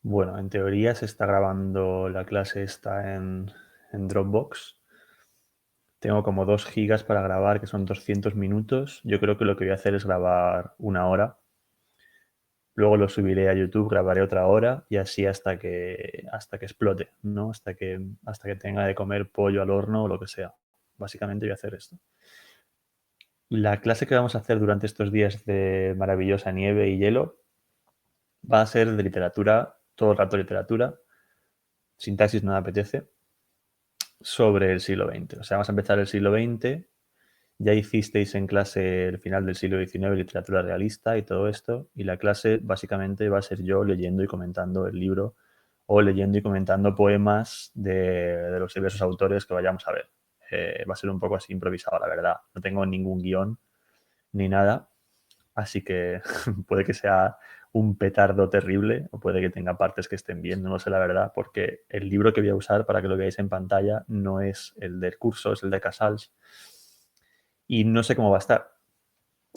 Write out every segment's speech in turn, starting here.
Bueno, en teoría se está grabando la clase esta en Dropbox. Tengo como 2 gigas para grabar, que son 200 minutos. Yo creo que lo que voy a hacer es grabar 1 hora. Luego lo subiré a YouTube, grabaré otra hora y así hasta que explote, ¿no? Hasta que tenga de comer pollo al horno o lo que sea. Básicamente voy a hacer esto. La clase que vamos a hacer durante estos días de maravillosa nieve y hielo va a ser de literatura, todo el rato literatura. Sintaxis no me apetece. Sobre el siglo XX. O sea, vamos a empezar el siglo XX. Ya hicisteis en clase el final del siglo XIX, literatura realista y todo esto. Y la clase básicamente va a ser yo leyendo y comentando el libro o leyendo y comentando poemas de los diversos autores que vayamos a ver. Va a ser un poco así improvisado, la verdad. No tengo ningún guión ni nada. Así que puede que sea un petardo terrible o puede que tenga partes que estén bien, no lo sé la verdad, porque el libro que voy a usar para que lo veáis en pantalla no es el del curso, es el de Casals y no sé cómo va a estar.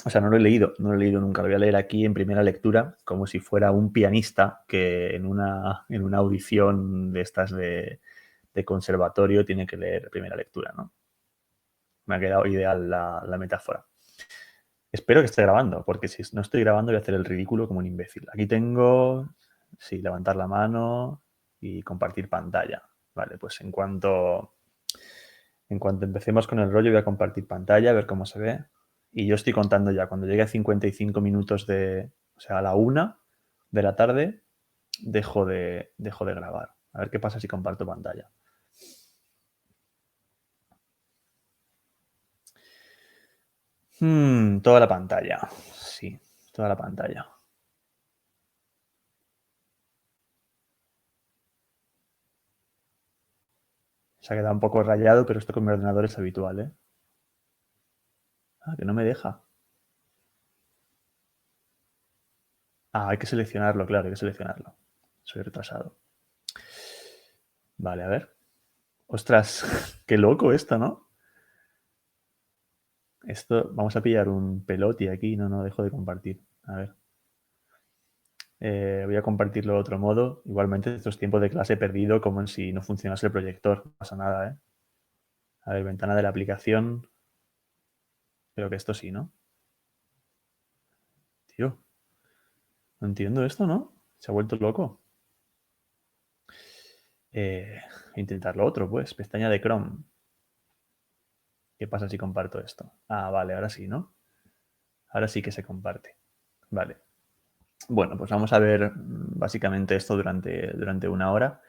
O sea, no lo he leído nunca, lo voy a leer aquí en primera lectura como si fuera un pianista que en una audición de estas de conservatorio tiene que leer primera lectura, ¿no? Me ha quedado ideal la metáfora. Espero que esté grabando, porque si no estoy grabando voy a hacer el ridículo como un imbécil. Aquí tengo, sí, levantar la mano y compartir pantalla. Vale, pues en cuanto empecemos con el rollo voy a compartir pantalla, a ver cómo se ve. Y yo estoy contando ya, cuando llegue a 55 minutos o sea, a la 1 de la tarde, dejo de grabar. A ver qué pasa si comparto pantalla. Toda la pantalla. Sí, toda la pantalla. Se ha quedado un poco rayado, pero esto con mi ordenador es habitual, ¿eh? Ah, que no me deja. Ah, hay que seleccionarlo, claro, hay que seleccionarlo. Soy retrasado. Vale, a ver. Ostras, qué loco esto, ¿no? Esto, vamos a pillar un peloti aquí. No, no, dejo de compartir. A ver. Voy a compartirlo de otro modo. Igualmente, estos tiempos de clase he perdido como en si no funcionase el proyector. No pasa nada, ¿eh? A ver, ventana de la aplicación. Creo que esto sí, ¿no? Tío, no entiendo esto, ¿no? Se ha vuelto loco. Eh, Intentar lo otro, pues. Pestaña de Chrome. ¿Qué pasa si comparto esto? Ah, vale, ahora sí, ¿no? Ahora sí que se comparte. Vale. Bueno, pues vamos a ver básicamente esto durante 1 hora.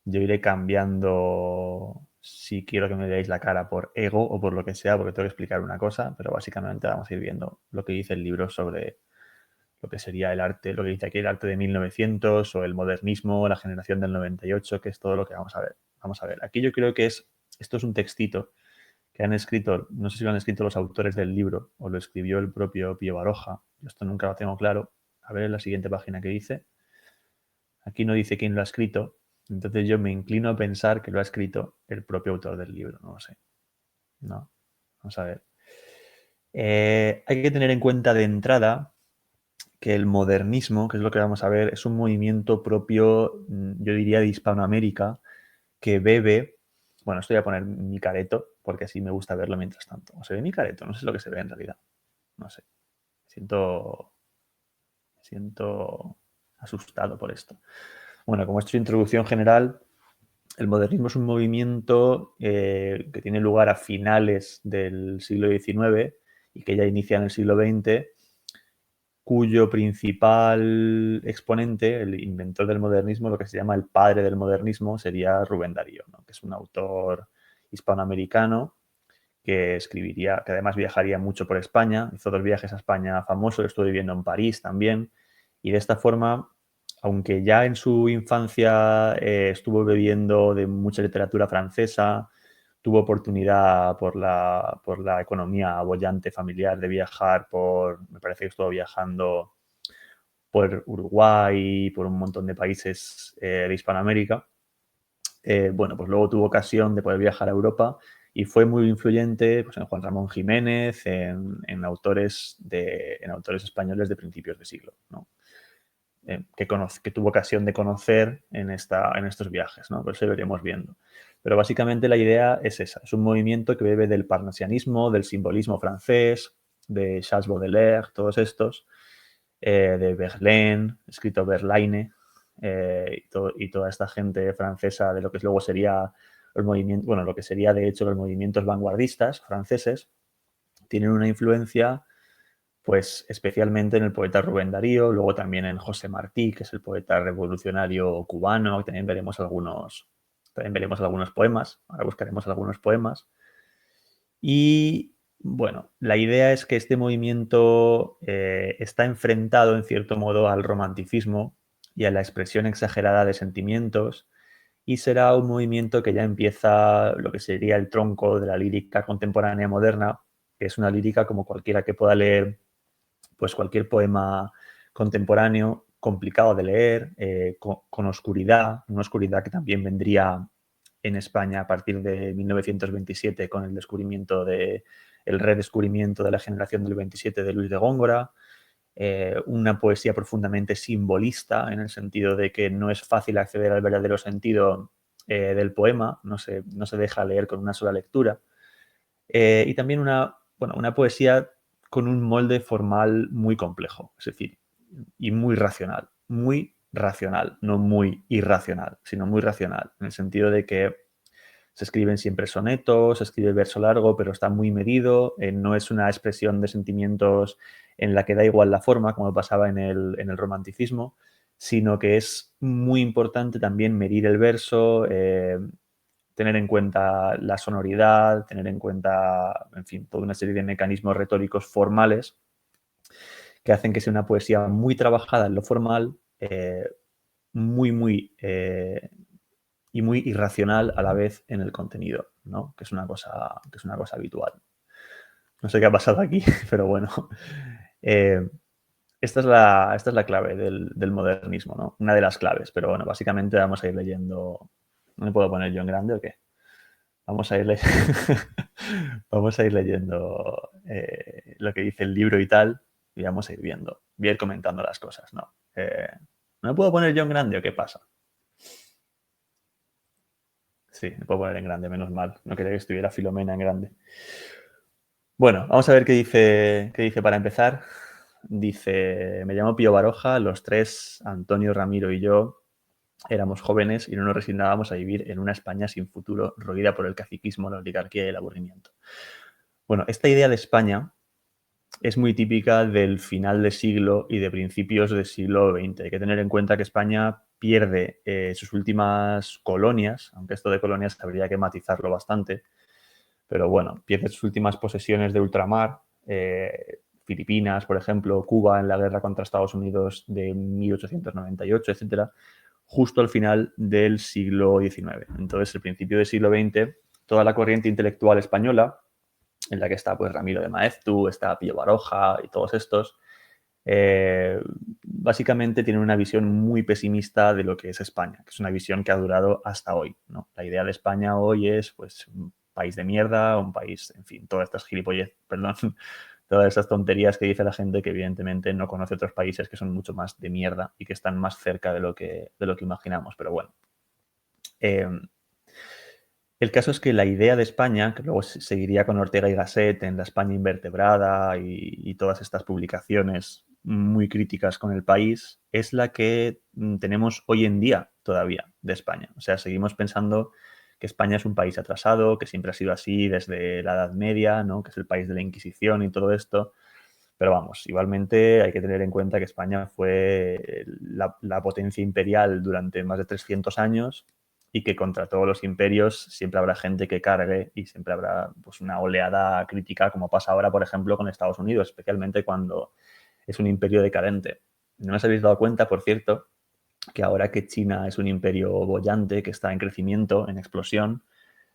Yo iré cambiando si quiero que me veáis la cara por ego o por lo que sea, porque tengo que explicar una cosa, pero básicamente vamos a ir viendo lo que dice el libro sobre lo que sería el arte, lo que dice aquí el arte de 1900 o el modernismo, la generación del 98, que es todo lo que vamos a ver. Vamos a ver, aquí yo creo que esto es un textito que han escrito, no sé si lo han escrito los autores del libro o lo escribió el propio Pío Baroja, yo esto nunca lo tengo claro. A ver en la siguiente página que dice. Aquí no dice quién lo ha escrito, entonces yo me inclino a pensar que lo ha escrito el propio autor del libro, no lo sé. No, vamos a ver. Hay que tener en cuenta de entrada que el modernismo, que es lo que vamos a ver, es un movimiento propio, yo diría, de Hispanoamérica, que bebe. Bueno, esto voy a poner mi careto, porque así me gusta verlo mientras tanto. ¿O se ve mi careto? No sé lo que se ve en realidad. No sé. Siento asustado por esto. Bueno, como esto es introducción general, el modernismo es un movimiento que tiene lugar a finales del siglo XIX y que ya inicia en el siglo XX, cuyo principal exponente, el inventor del modernismo, lo que se llama el padre del modernismo, sería Rubén Darío, ¿no? Que es un autor hispanoamericano que escribiría, que además viajaría mucho por España, hizo 2 viajes a España famosos, estuvo viviendo en París también, y de esta forma, aunque ya en su infancia estuvo bebiendo de mucha literatura francesa, tuvo oportunidad por la economía bollante familiar de viajar me parece que estuvo viajando por Uruguay, por un montón de países de Hispanoamérica. Bueno, pues luego tuvo ocasión de poder viajar a Europa y fue muy influyente pues, en Juan Ramón Jiménez, en autores españoles de principios de siglo, ¿no? que tuvo ocasión de conocer en estos viajes, ¿no? Por eso lo iremos viendo. Pero básicamente la idea es esa, es un movimiento que bebe del parnasianismo, del simbolismo francés, de Charles Baudelaire, todos estos, de Verlaine, escrito Verlaine, y toda esta gente francesa de lo que luego sería el movimiento, bueno, lo que sería de hecho los movimientos vanguardistas franceses, tienen una influencia pues especialmente en el poeta Rubén Darío, luego también en José Martí, que es el poeta revolucionario cubano, también veremos algunos poemas, ahora buscaremos algunos poemas. Y bueno, la idea es que este movimiento está enfrentado en cierto modo al romanticismo y a la expresión exagerada de sentimientos, y será un movimiento que ya empieza lo que sería el tronco de la lírica contemporánea moderna, que es una lírica como cualquiera que pueda leer pues cualquier poema contemporáneo complicado de leer, con oscuridad, una oscuridad que también vendría en España a partir de 1927 con el redescubrimiento de la generación del 27 de Luis de Góngora, una poesía profundamente simbolista en el sentido de que no es fácil acceder al verdadero sentido del poema, no se deja leer con una sola lectura, y también una poesía con un molde formal muy complejo, es decir, y muy racional, no muy irracional, sino muy racional, en el sentido de que se escriben siempre sonetos, se escribe verso largo, pero está muy medido, no es una expresión de sentimientos en la que da igual la forma, como pasaba en el romanticismo, sino que es muy importante también medir el verso, tener en cuenta la sonoridad, tener en cuenta, en fin, toda una serie de mecanismos retóricos formales que hacen que sea una poesía muy trabajada en lo formal, y muy irracional a la vez en el contenido, ¿no? Que es una cosa habitual. No sé qué ha pasado aquí, pero bueno. Esta es la clave del modernismo, ¿no? Una de las claves, pero bueno, básicamente vamos a ir leyendo. ¿No me puedo poner yo en grande o qué? Vamos a ir, vamos a ir leyendo lo que dice el libro y tal, y vamos a ir viendo. Voy a ir comentando las cosas, ¿no? ¿No me puedo poner yo en grande o qué pasa? Sí, me puedo poner en grande, menos mal. No quería que estuviera Filomena en grande. Bueno, vamos a ver qué dice para empezar. Dice, me llamo Pío Baroja, los tres, Antonio, Ramiro y yo, éramos jóvenes y no nos resignábamos a vivir en una España sin futuro, roída por el caciquismo, la oligarquía y el aburrimiento. Bueno, esta idea de España es muy típica del final de siglo y de principios del siglo XX. Hay que tener en cuenta que España pierde sus últimas colonias, aunque esto de colonias habría que matizarlo bastante, pero bueno, pierde sus últimas posesiones de ultramar, Filipinas, por ejemplo, Cuba en la guerra contra Estados Unidos de 1898, etcétera, justo al final del siglo XIX. Entonces, el principio del siglo XX, toda la corriente intelectual española, en la que está pues Ramiro de Maeztu, está Pío Baroja y todos estos, básicamente tienen una visión muy pesimista de lo que es España, que es una visión que ha durado hasta hoy, ¿no? La idea de España hoy es pues un país de mierda, un país, en fin, todas estas gilipolleces, perdón, todas esas tonterías que dice la gente que evidentemente no conoce otros países que son mucho más de mierda y que están más cerca de lo que imaginamos, pero bueno. El caso es que la idea de España, que luego seguiría con Ortega y Gasset en La España invertebrada y todas estas publicaciones muy críticas con el país, es la que tenemos hoy en día todavía de España. O sea, seguimos pensando que España es un país atrasado, que siempre ha sido así desde la Edad Media, ¿no? Que es el país de la Inquisición y todo esto. Pero vamos, igualmente hay que tener en cuenta que España fue la potencia imperial durante más de 300 años y que contra todos los imperios siempre habrá gente que cargue y siempre habrá pues, una oleada crítica, como pasa ahora, por ejemplo, con Estados Unidos, especialmente cuando es un imperio decadente. ¿No os habéis dado cuenta, por cierto, que ahora que China es un imperio boyante, que está en crecimiento, en explosión,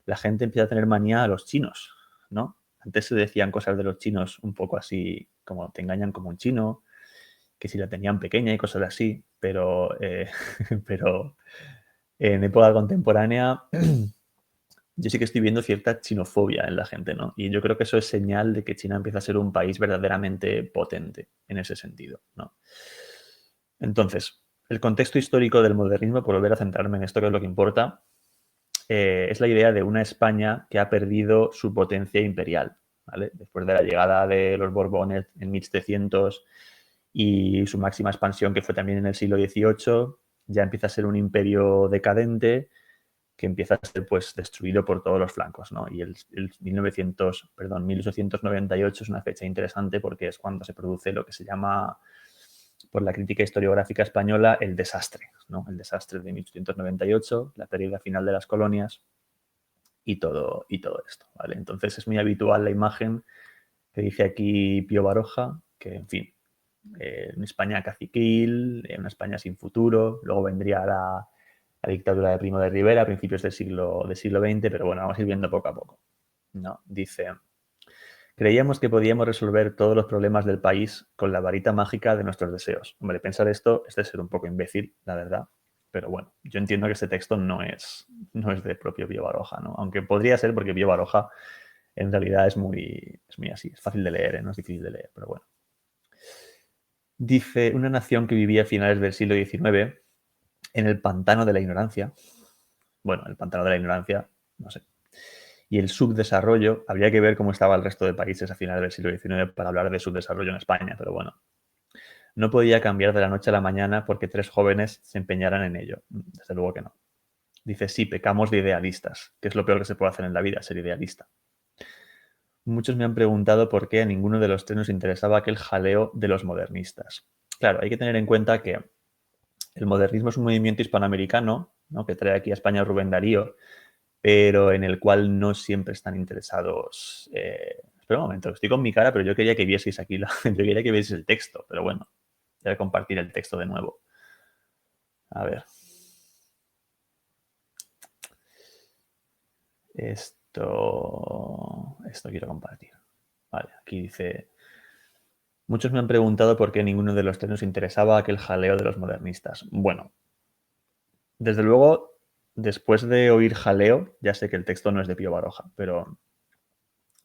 la gente empieza a tener manía a los chinos, ¿no? Antes se decían cosas de los chinos un poco así, como te engañan como un chino, que si la tenían pequeña y cosas así, pero, pero en época contemporánea yo sí que estoy viendo cierta chinofobia en la gente, ¿no? Y yo creo que eso es señal de que China empieza a ser un país verdaderamente potente en ese sentido, ¿no? Entonces, el contexto histórico del modernismo, por volver a centrarme en esto que es lo que importa, es la idea de una España que ha perdido su potencia imperial, ¿vale? Después de la llegada de los Borbones en 1700 y su máxima expansión, que fue también en el siglo XVIII, ya empieza a ser un imperio decadente que empieza a ser pues destruido por todos los flancos, ¿no? Y el 1898 es una fecha interesante porque es cuando se produce lo que se llama, por la crítica historiográfica española, el desastre, ¿no? El desastre de 1898, la pérdida final de las colonias y todo esto, ¿vale? Entonces es muy habitual la imagen que dice aquí Pío Baroja, que, en fin, una España caciquil, una España sin futuro, luego vendría la dictadura de Primo de Rivera a principios del siglo XX, pero bueno, vamos a ir viendo poco a poco, ¿no? Dice, creíamos que podíamos resolver todos los problemas del país con la varita mágica de nuestros deseos. Hombre, pensar esto es de ser un poco imbécil, la verdad, pero bueno, yo entiendo que este texto no es de propio Pío Baroja, ¿no? Aunque podría ser porque Pío Baroja en realidad es muy así, es fácil de leer, ¿eh? No es difícil de leer, pero bueno. Dice, una nación que vivía a finales del siglo XIX en el pantano de la ignorancia. Bueno, el pantano de la ignorancia, no sé. Y el subdesarrollo, habría que ver cómo estaba el resto de países a finales del siglo XIX para hablar de subdesarrollo en España, pero bueno. No podía cambiar de la noche a la mañana porque 3 jóvenes se empeñaran en ello. Desde luego que no. Dice, sí, pecamos de idealistas, que es lo peor que se puede hacer en la vida, ser idealista. Muchos me han preguntado por qué a ninguno de los tres nos interesaba aquel jaleo de los modernistas. Claro, hay que tener en cuenta que el modernismo es un movimiento hispanoamericano, ¿no? Que trae aquí a España Rubén Darío, pero en el cual no siempre están interesados. Espera un momento, estoy con mi cara, pero yo quería que vieseis aquí, yo quería que vieseis el texto, pero bueno, voy a compartir el texto de nuevo. A ver. Esto quiero compartir. Vale, aquí dice, muchos me han preguntado por qué ninguno de los tres nos interesaba aquel jaleo de los modernistas. Bueno, desde luego, después de oír jaleo, ya sé que el texto no es de Pío Baroja, pero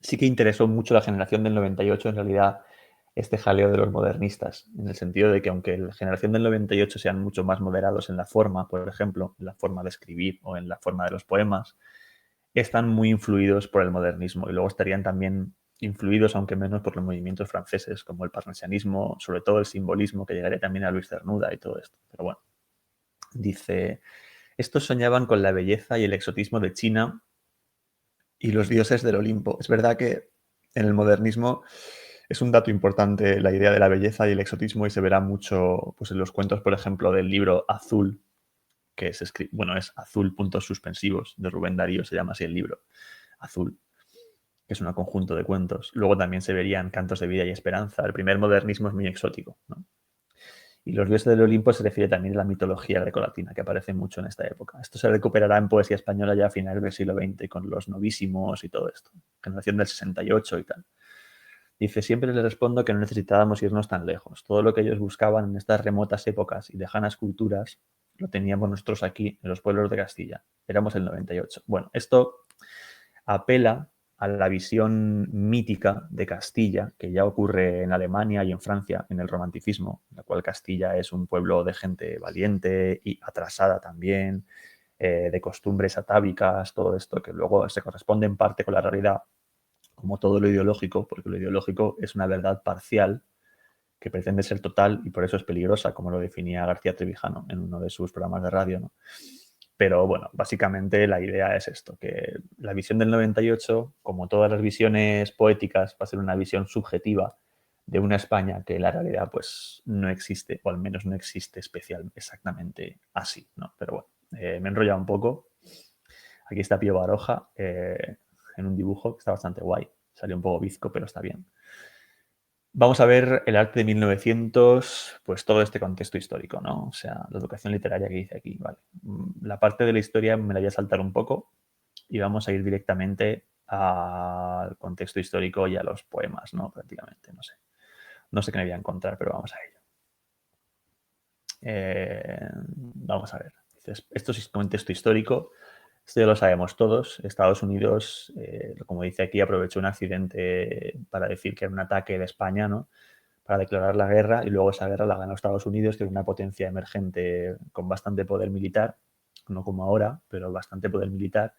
sí que interesó mucho la generación del 98 en realidad este jaleo de los modernistas, en el sentido de que aunque la generación del 98 sean mucho más moderados en la forma, por ejemplo, en la forma de escribir o en la forma de los poemas, están muy influidos por el modernismo y luego estarían también influidos, aunque menos, por los movimientos franceses, como el parnasianismo, sobre todo el simbolismo, que llegaría también a Luis Cernuda y todo esto. Pero bueno, dice, estos soñaban con la belleza y el exotismo de China y los dioses del Olimpo. Es verdad que en el modernismo es un dato importante la idea de la belleza y el exotismo y se verá mucho pues, en los cuentos, por ejemplo, del libro Azul, que es Azul puntos suspensivos de Rubén Darío, se llama así el libro, Azul, que es un conjunto de cuentos. Luego también se verían Cantos de vida y esperanza. El primer modernismo es muy exótico, ¿no? Y los dioses del Olimpo se refiere también a la mitología grecolatina, que aparece mucho en esta época. Esto se recuperará en poesía española ya a finales del siglo XX, con los novísimos y todo esto. Generación del 68 y tal. Dice, siempre les respondo que no necesitábamos irnos tan lejos. Todo lo que ellos buscaban en estas remotas épocas y lejanas culturas lo teníamos nosotros aquí, en los pueblos de Castilla. Éramos el 98. Bueno, esto apela a la visión mítica de Castilla, que ya ocurre en Alemania y en Francia, en el romanticismo, en la cual Castilla es un pueblo de gente valiente y atrasada también, de costumbres atávicas, todo esto que luego se corresponde en parte con la realidad, como todo lo ideológico, porque lo ideológico es una verdad parcial que pretende ser total y por eso es peligrosa, como lo definía García Trevijano en uno de sus programas de radio, ¿no? Pero bueno, básicamente la idea es esto, que la visión del 98, como todas las visiones poéticas, va a ser una visión subjetiva de una España que en la realidad pues no existe, o al menos no existe especial exactamente así, ¿no? Pero bueno, me he enrollado un poco. Aquí está Pío Baroja en un dibujo que está bastante guay. Salió un poco bizco, pero está bien. Vamos a ver el arte de 1900, pues todo este contexto histórico, ¿no? O sea, la educación literaria que dice aquí, ¿vale? La parte de la historia me la voy a saltar un poco y vamos a ir directamente al contexto histórico y a los poemas, ¿no? Prácticamente, no sé. No sé qué me voy a encontrar, pero vamos a ello. Vamos a ver. Esto es contexto histórico. Esto ya lo sabemos todos. Estados Unidos, como dice aquí, aprovechó un accidente para decir que era un ataque de España, ¿no? para declarar la guerra, y luego esa guerra la ganó Estados Unidos, que era una potencia emergente con bastante poder militar, no como ahora, pero bastante poder militar.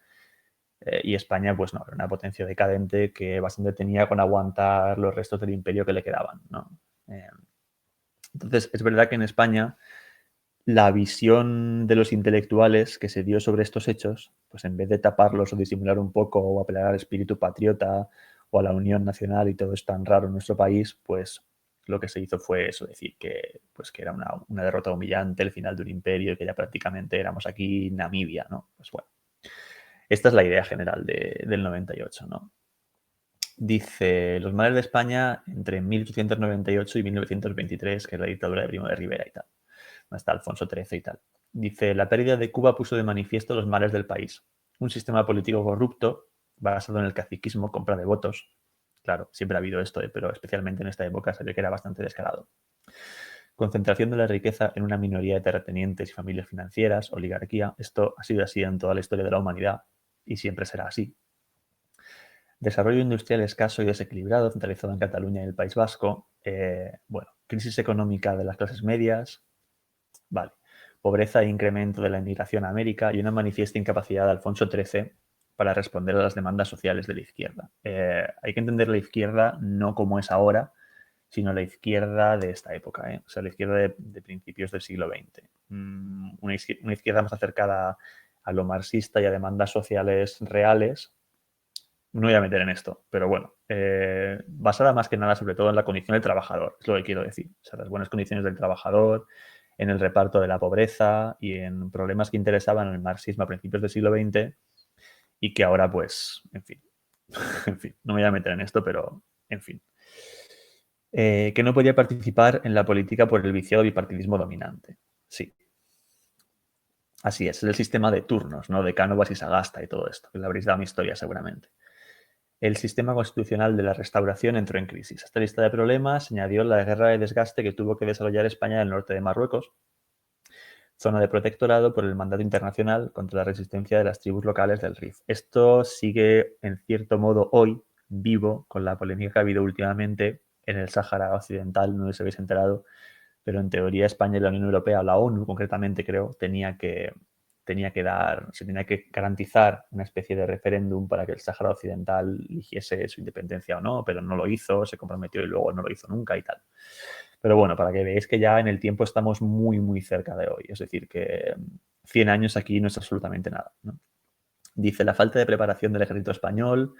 Y España, pues no, era una potencia decadente que bastante tenía con aguantar los restos del imperio que le quedaban, ¿no? Entonces, es verdad que en España la visión de los intelectuales que se dio sobre estos hechos, pues en vez de taparlos o disimular un poco o apelar al espíritu patriota o a la unión nacional y todo es tan raro en nuestro país, pues lo que se hizo fue eso, decir que, pues que era una derrota humillante, el final de un imperio y que ya prácticamente éramos aquí Namibia, ¿no? Pues bueno, esta es la idea general del 98, ¿no? Dice, los males de España entre 1898 y 1923, que es la dictadura de Primo de Rivera y tal. Hasta Alfonso XIII y tal. Dice, la pérdida de Cuba puso de manifiesto los males del país. Un sistema político corrupto, basado en el caciquismo, compra de votos. Claro, siempre ha habido esto, pero especialmente en esta época se ve que era bastante descarado. Concentración de la riqueza en una minoría de terratenientes y familias financieras, oligarquía. Esto ha sido así en toda la historia de la humanidad y siempre será así. Desarrollo industrial escaso y desequilibrado, centralizado en Cataluña y el País Vasco. Bueno, crisis económica de las clases medias. Vale. Pobreza e incremento de la inmigración a América y una manifiesta incapacidad de Alfonso XIII para responder a las demandas sociales de la izquierda. Hay que entender la izquierda no como es ahora, sino la izquierda de esta época, o sea, la izquierda de principios del siglo XX. Una izquierda más acercada a lo marxista y a demandas sociales reales. No voy a meter en esto, pero bueno, basada más que nada sobre todo en la condición del trabajador, es lo que quiero decir. O sea, las buenas condiciones del trabajador, en el reparto de la pobreza y en problemas que interesaban en el marxismo a principios del siglo XX y que ahora, pues, en fin, en fin, no me voy a meter en esto, pero, en fin. Que no podía participar en la política por el viciado bipartidismo dominante. Sí. Así es el sistema de turnos, ¿no? De Cánovas y Sagasta y todo esto, que le habréis dado mi historia seguramente. El sistema constitucional de la Restauración entró en crisis. A esta lista de problemas se añadió la guerra de desgaste que tuvo que desarrollar España en el norte de Marruecos, zona de protectorado por el mandato internacional contra la resistencia de las tribus locales del Rif. Esto sigue, en cierto modo, hoy vivo con la polémica que ha habido últimamente en el Sáhara Occidental, no sé si habéis enterado, pero en teoría España y la Unión Europea, la ONU concretamente creo, se tenía que garantizar una especie de referéndum para que el Sáhara Occidental eligiese su independencia o no, pero no lo hizo, se comprometió y luego no lo hizo nunca y tal. Pero bueno, para que veáis que ya en el tiempo estamos muy, muy cerca de hoy. Es decir, que 100 años aquí no es absolutamente nada, ¿no? Dice, la falta de preparación del ejército español,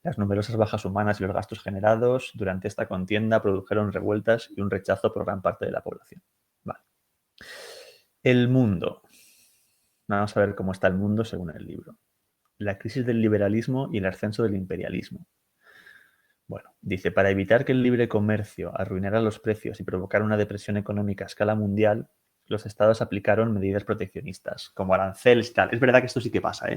las numerosas bajas humanas y los gastos generados durante esta contienda produjeron revueltas y un rechazo por gran parte de la población. Vale. El mundo. Vamos a ver cómo está el mundo según el libro. La crisis del liberalismo y el ascenso del imperialismo. Bueno, dice, para evitar que el libre comercio arruinara los precios y provocara una depresión económica a escala mundial, los estados aplicaron medidas proteccionistas, como aranceles y tal. Es verdad que esto sí que pasa,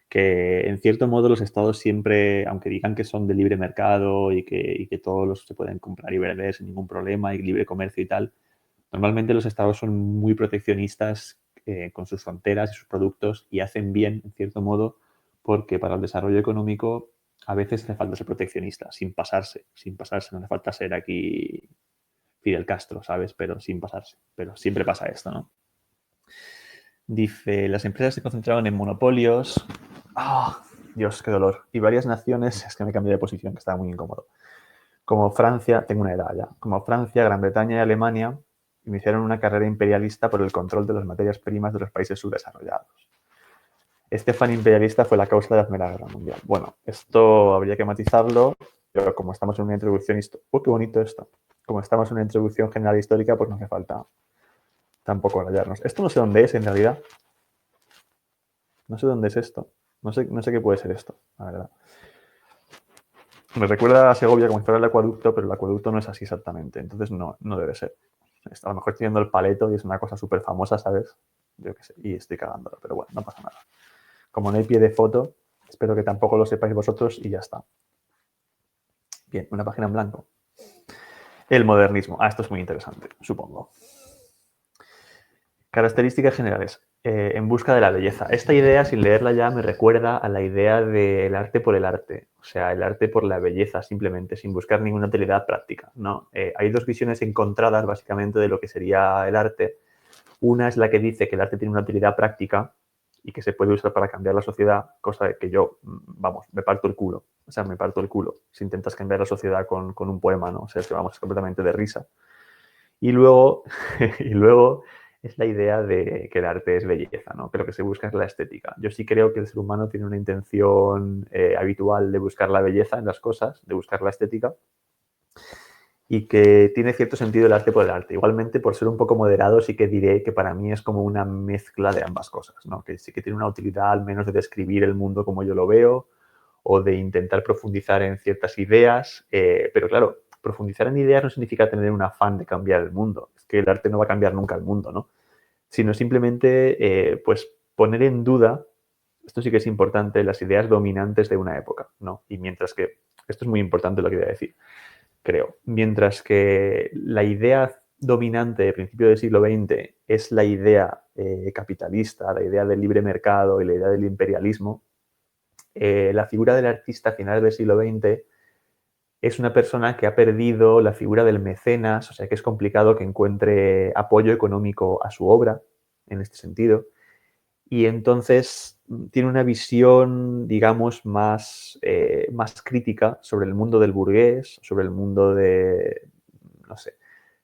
que en cierto modo los estados siempre, aunque digan que son de libre mercado y que todos los se pueden comprar y vender sin ningún problema y libre comercio y tal, normalmente los estados son muy proteccionistas con sus fronteras y sus productos y hacen bien, en cierto modo, porque para el desarrollo económico a veces hace falta ser proteccionista, sin pasarse, no hace falta ser aquí Fidel Castro, ¿sabes? Pero sin pasarse, pero siempre pasa esto, ¿no? Dice, las empresas se concentraron en monopolios. ¡Ah! Dios, qué dolor. Y varias naciones, es que me cambié de posición, que estaba muy incómodo. Como Francia, tengo una edad ya, como Francia, Gran Bretaña y Alemania iniciaron una carrera imperialista por el control de las materias primas de los países subdesarrollados. Este afán imperialista fue la causa de la Primera Guerra Mundial. Bueno, esto habría que matizarlo, pero como estamos en una introducción histórica... ¡Oh, qué bonito esto! Como estamos en una introducción general histórica, pues no hace falta tampoco rayarnos. Esto no sé dónde es, en realidad. No sé dónde es esto. No sé qué puede ser esto, la verdad. Me recuerda a Segovia como si fuera el acueducto, pero el acueducto no es así exactamente. Entonces no debe ser. A lo mejor estoy viendo el paleto y es una cosa súper famosa, ¿sabes? Yo qué sé, y estoy cagándolo, pero bueno, no pasa nada. Como no hay pie de foto, espero que tampoco lo sepáis vosotros y ya está. Bien, una página en blanco. El modernismo. Esto es muy interesante, supongo. Características generales. En busca de la belleza. Esta idea, sin leerla ya, me recuerda a la idea del arte por el arte. O sea, el arte por la belleza, simplemente, sin buscar ninguna utilidad práctica, ¿no? Hay dos visiones encontradas, básicamente, de lo que sería el arte. Una es la que dice que el arte tiene una utilidad práctica y que se puede usar para cambiar la sociedad, cosa que yo, vamos, me parto el culo. O sea, me parto el culo si intentas cambiar la sociedad con un poema, ¿no? O sea, es que vamos, es completamente de risa. Y luego, y luego es la idea de que el arte es belleza, ¿no? Que lo que se busca es la estética. Yo sí creo que el ser humano tiene una intención habitual de buscar la belleza en las cosas, de buscar la estética, y que tiene cierto sentido el arte por el arte. Igualmente, por ser un poco moderado, sí que diré que para mí es como una mezcla de ambas cosas, ¿no? Que sí que tiene una utilidad al menos de describir el mundo como yo lo veo o de intentar profundizar en ciertas ideas, pero claro, profundizar en ideas no significa tener un afán de cambiar el mundo. Es que el arte no va a cambiar nunca el mundo, ¿no? Sino simplemente, pues, poner en duda, esto sí que es importante, las ideas dominantes de una época, ¿no? Y mientras que, esto es muy importante lo que voy a decir, creo, mientras que la idea dominante de principio del siglo XX es la idea capitalista, la idea del libre mercado y la idea del imperialismo, la figura del artista a finales del siglo XX es una persona que ha perdido la figura del mecenas, o sea que es complicado que encuentre apoyo económico a su obra en este sentido. Y entonces tiene una visión, digamos, más crítica sobre el mundo del burgués, sobre el mundo de, no sé,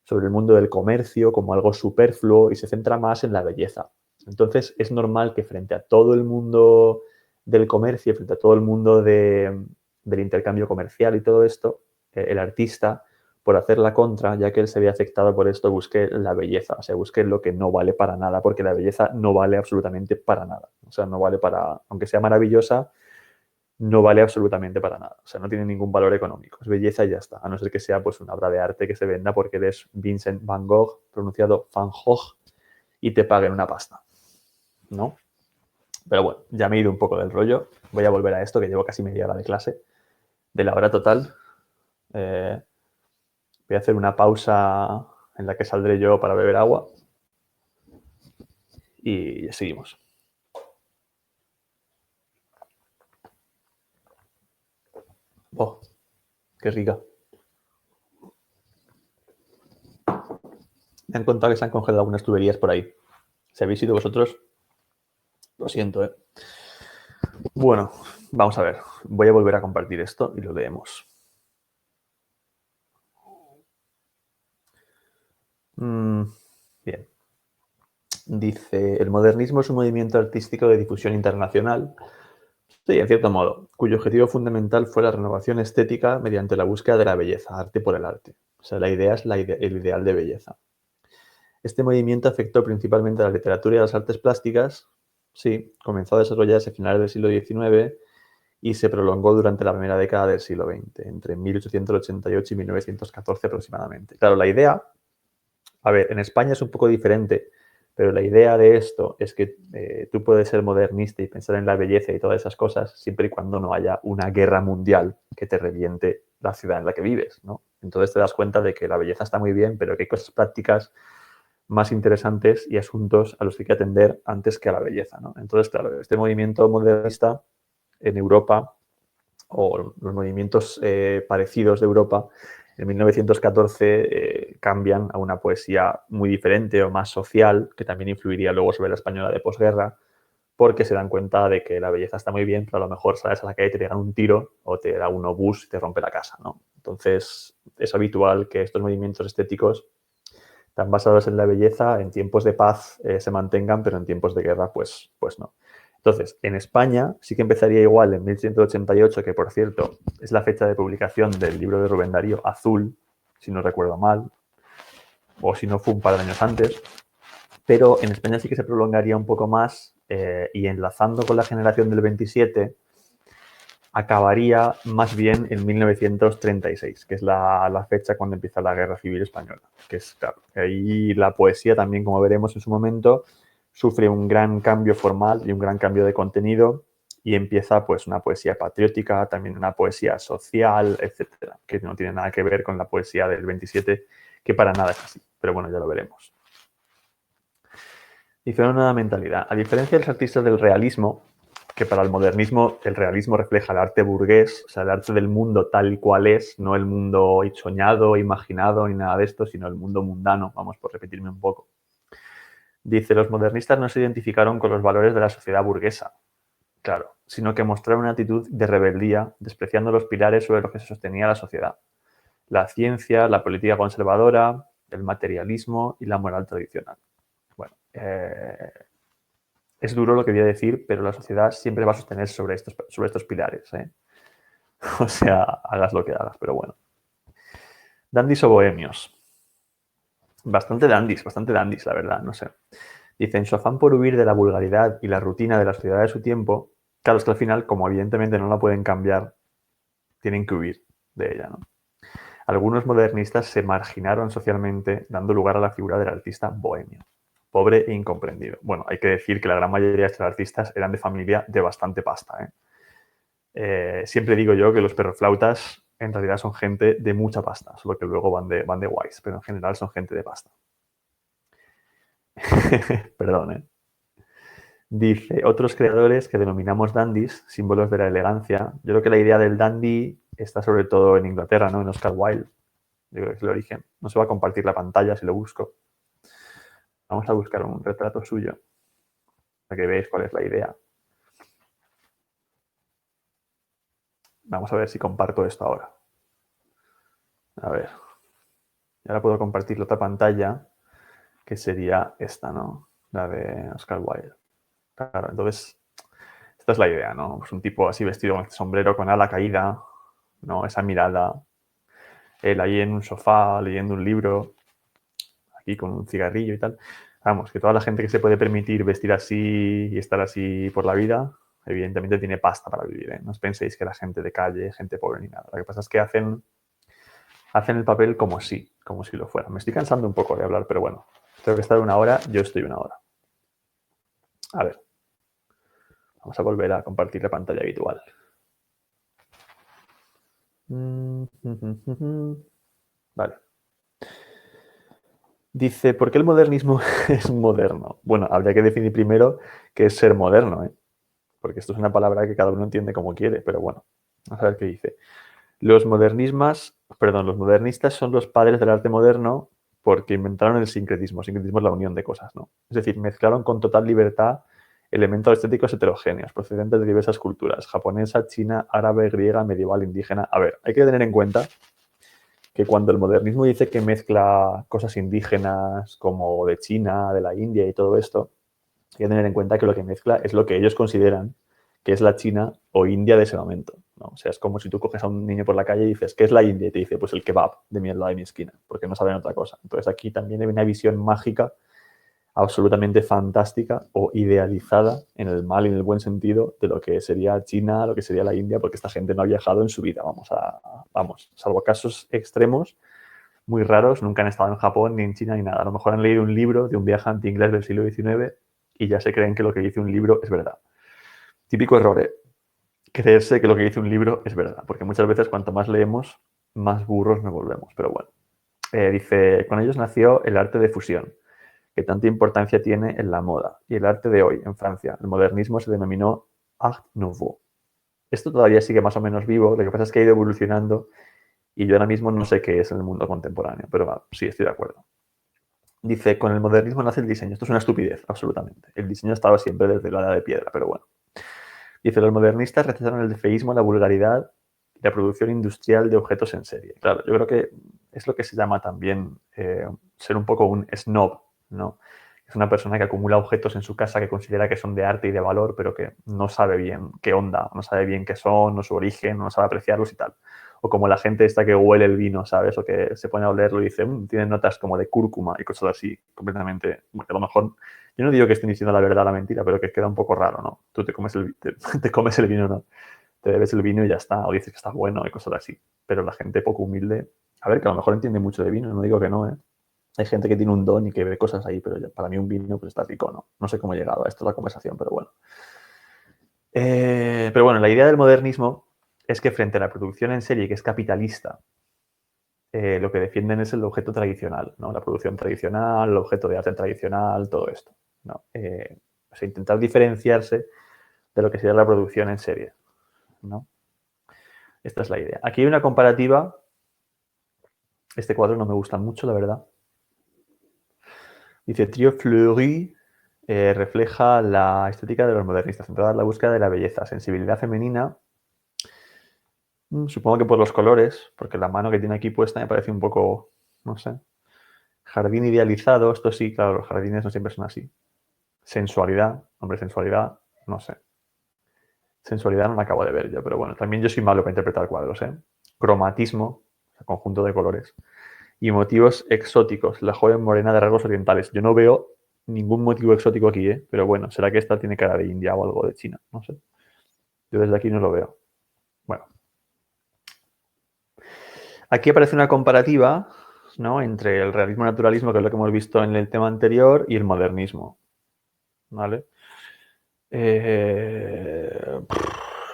sobre el mundo del comercio como algo superfluo y se centra más en la belleza. Entonces es normal que frente a todo el mundo del comercio, frente a todo el mundo del intercambio comercial y todo esto, el artista, por hacer la contra, ya que él se ve afectado por esto, busque la belleza, o sea, busque lo que no vale para nada, porque la belleza no vale absolutamente para nada. O sea, no vale para, aunque sea maravillosa, no vale absolutamente para nada. O sea, no tiene ningún valor económico. Es belleza y ya está. A no ser que sea pues una obra de arte que se venda porque eres Vincent Van Gogh, pronunciado Van Gogh, y te paguen una pasta, ¿no? Pero bueno, ya me he ido un poco del rollo. Voy a volver a esto, que llevo casi media hora de clase, de la hora total. Voy a hacer una pausa en la que saldré yo para beber agua y seguimos. ¡Oh, qué rica! Me han contado que se han congelado algunas tuberías por ahí. Si habéis sido vosotros, lo siento, ¿eh? Bueno, vamos a ver. Voy a volver a compartir esto y lo leemos. Bien. Dice, el modernismo es un movimiento artístico de difusión internacional, sí, en cierto modo, cuyo objetivo fundamental fue la renovación estética mediante la búsqueda de la belleza, arte por el arte. O sea, la idea es el ideal de belleza. Este movimiento afectó principalmente a la literatura y a las artes plásticas, sí, comenzó a desarrollarse a finales del siglo XIX y se prolongó durante la primera década del siglo XX, entre 1888 y 1914 aproximadamente. Claro, la idea, a ver, en España es un poco diferente, pero la idea de esto es que tú puedes ser modernista y pensar en la belleza y todas esas cosas siempre y cuando no haya una guerra mundial que te reviente la ciudad en la que vives, ¿no? Entonces te das cuenta de que la belleza está muy bien, pero que hay cosas prácticas más interesantes y asuntos a los que hay que atender antes que a la belleza, ¿no? Entonces, claro, este movimiento modernista en Europa o los movimientos parecidos de Europa en 1914 cambian a una poesía muy diferente o más social, que también influiría luego sobre la española de posguerra, porque se dan cuenta de que la belleza está muy bien, pero a lo mejor sales a la calle y te pegan un tiro o te da un obús y te rompe la casa, ¿no? Entonces es habitual que estos movimientos estéticos tan basados en la belleza, en tiempos de paz se mantengan, pero en tiempos de guerra, pues no. Entonces, en España sí que empezaría igual en 1188, que por cierto es la fecha de publicación del libro de Rubén Darío, Azul, si no recuerdo mal, o si no fue un par de años antes, pero en España sí que se prolongaría un poco más y enlazando con la generación del 27, acabaría más bien en 1936, que es la fecha cuando empieza la Guerra Civil Española. Que es, claro, ahí la poesía también, como veremos en su momento, sufre un gran cambio formal y un gran cambio de contenido y empieza pues una poesía patriótica, también una poesía social, etcétera, que no tiene nada que ver con la poesía del 27, que para nada es así. Pero bueno, ya lo veremos. Dice una nueva mentalidad. A diferencia de los artistas del realismo, que para el modernismo el realismo refleja el arte burgués, o sea, el arte del mundo tal y cual es, no el mundo soñado, imaginado ni nada de esto, sino el mundo mundano, vamos por repetirme un poco. Dice, los modernistas no se identificaron con los valores de la sociedad burguesa, claro, sino que mostraron una actitud de rebeldía, despreciando los pilares sobre los que se sostenía la sociedad. La ciencia, la política conservadora, el materialismo y la moral tradicional. Bueno, es duro lo que voy a decir, pero la sociedad siempre va a sostener sobre estos pilares. O sea, hagas lo que hagas, pero bueno. Dandis o bohemios. Bastante dandis, la verdad, no sé. Dice, en su afán por huir de la vulgaridad y la rutina de la sociedad de su tiempo, claro, es que al final, como evidentemente no la pueden cambiar, tienen que huir de ella, ¿no? Algunos modernistas se marginaron socialmente, dando lugar a la figura del artista bohemio, pobre e incomprendido. Bueno, hay que decir que la gran mayoría de estos artistas eran de familia de bastante pasta. Siempre digo yo que los perroflautas en realidad son gente de mucha pasta, solo que luego van de guays, pero en general son gente de pasta. Perdón, ¿eh? Dice, otros creadores que denominamos dandies, símbolos de la elegancia. Yo creo que la idea del dandy está sobre todo en Inglaterra, ¿no? En Oscar Wilde. Yo creo que es el origen. No se va a compartir la pantalla si lo busco. Vamos a buscar un retrato suyo para que veáis cuál es la idea. Vamos a ver si comparto esto ahora. A ver. Y ahora puedo compartir la otra pantalla, que sería esta, ¿no? La de Oscar Wilde. Claro, entonces, esta es la idea, ¿no? Pues un tipo así vestido con este sombrero, con ala caída, ¿no? Esa mirada. Él ahí en un sofá leyendo un libro, aquí con un cigarrillo y tal. Vamos, que toda la gente que se puede permitir vestir así y estar así por la vida, evidentemente tiene pasta para vivir, ¿eh? No os penséis que la gente de calle, gente pobre ni nada. Lo que pasa es que hacen el papel como si lo fuera. Me estoy cansando un poco de hablar, pero bueno, tengo que estar una hora, yo estoy una hora. A ver, vamos a volver a compartir la pantalla habitual. Vale. Dice, ¿por qué el modernismo es moderno? Bueno, habría que definir primero qué es ser moderno, ¿eh? Porque esto es una palabra que cada uno entiende como quiere, pero bueno, vamos a ver qué dice. Los modernistas son los padres del arte moderno porque inventaron el sincretismo. Sincretismo es la unión de cosas, ¿no? Es decir, mezclaron con total libertad elementos estéticos heterogéneos procedentes de diversas culturas, japonesa, china, árabe, griega, medieval, indígena. A ver, hay que tener en cuenta que cuando el modernismo dice que mezcla cosas indígenas como de China, de la India y todo esto, hay que tener en cuenta que lo que mezcla es lo que ellos consideran que es la China o India de ese momento, ¿no? O sea, es como si tú coges a un niño por la calle y dices, ¿qué es la India? Y te dice, pues el kebab de mi lado de mi esquina, porque no saben otra cosa. Entonces aquí también hay una visión mágica absolutamente fantástica o idealizada en el mal y en el buen sentido de lo que sería China, lo que sería la India, porque esta gente no ha viajado en su vida, vamos, salvo casos extremos muy raros, nunca han estado en Japón ni en China ni nada. A lo mejor han leído un libro de un viajante inglés del siglo XIX y ya se creen que lo que dice un libro es verdad. Típico error, ¿eh? Creerse que lo que dice un libro es verdad, porque muchas veces cuanto más leemos, más burros nos volvemos. Pero bueno, dice, con ellos nació el arte de fusión, que tanta importancia tiene en la moda, y el arte de hoy, en Francia. El modernismo se denominó Art Nouveau. Esto todavía sigue más o menos vivo, lo que pasa es que ha ido evolucionando y yo ahora mismo no sé qué es en el mundo contemporáneo, pero sí, estoy de acuerdo. Dice, con el modernismo nace el diseño. Esto es una estupidez, absolutamente. El diseño estaba siempre desde la edad de piedra, pero bueno. Dice, los modernistas rechazaron el defeísmo, la vulgaridad y la producción industrial de objetos en serie. Claro, yo creo que es lo que se llama también ser un poco un snob, ¿no? Es una persona que acumula objetos en su casa que considera que son de arte y de valor, pero que no sabe bien qué onda, no sabe bien qué son, no su origen, no sabe apreciarlos y tal. O como la gente esta que huele el vino, ¿sabes? O que se pone a olerlo y dice, tiene notas como de cúrcuma y cosas así, completamente, bueno, a lo mejor yo no digo que estén diciendo la verdad o la mentira, pero que queda un poco raro, ¿no? Tú te comes te comes el vino, ¿no? Te bebes el vino y ya está, o dices que está bueno y cosas así. Pero la gente poco humilde, a ver, que a lo mejor entiende mucho de vino, no digo que no, ¿eh? Hay gente que tiene un don y que ve cosas ahí, pero para mí un vino pues está rico, ¿no? No sé cómo he llegado a esto la conversación, pero bueno. Pero bueno, la idea del modernismo es que frente a la producción en serie, que es capitalista, lo que defienden es el objeto tradicional, ¿no? La producción tradicional, el objeto de arte tradicional, todo esto. ¿no? O sea, intentar diferenciarse de lo que sería la producción en serie, ¿no? Esta es la idea. Aquí hay una comparativa. Este cuadro no me gusta mucho, la verdad. Dice, Trio Fleury refleja la estética de los modernistas, centrada en la búsqueda de la belleza, sensibilidad femenina. Supongo que por los colores, porque la mano que tiene aquí puesta me parece un poco, no sé. Jardín idealizado, esto sí, claro, los jardines no siempre son así. Sensualidad, hombre, sensualidad, no sé. Sensualidad no la acabo de ver yo, pero bueno, también yo soy malo para interpretar cuadros, ¿eh? Cromatismo, conjunto de colores. Y motivos exóticos, la joven morena de rasgos orientales. Yo no veo ningún motivo exótico aquí, ¿eh? Pero bueno, será que esta tiene cara de India o algo de China, no sé. Yo desde aquí no lo veo. Bueno. Aquí aparece una comparativa, ¿no? Entre el realismo-naturalismo, que es lo que hemos visto en el tema anterior, y el modernismo, ¿vale?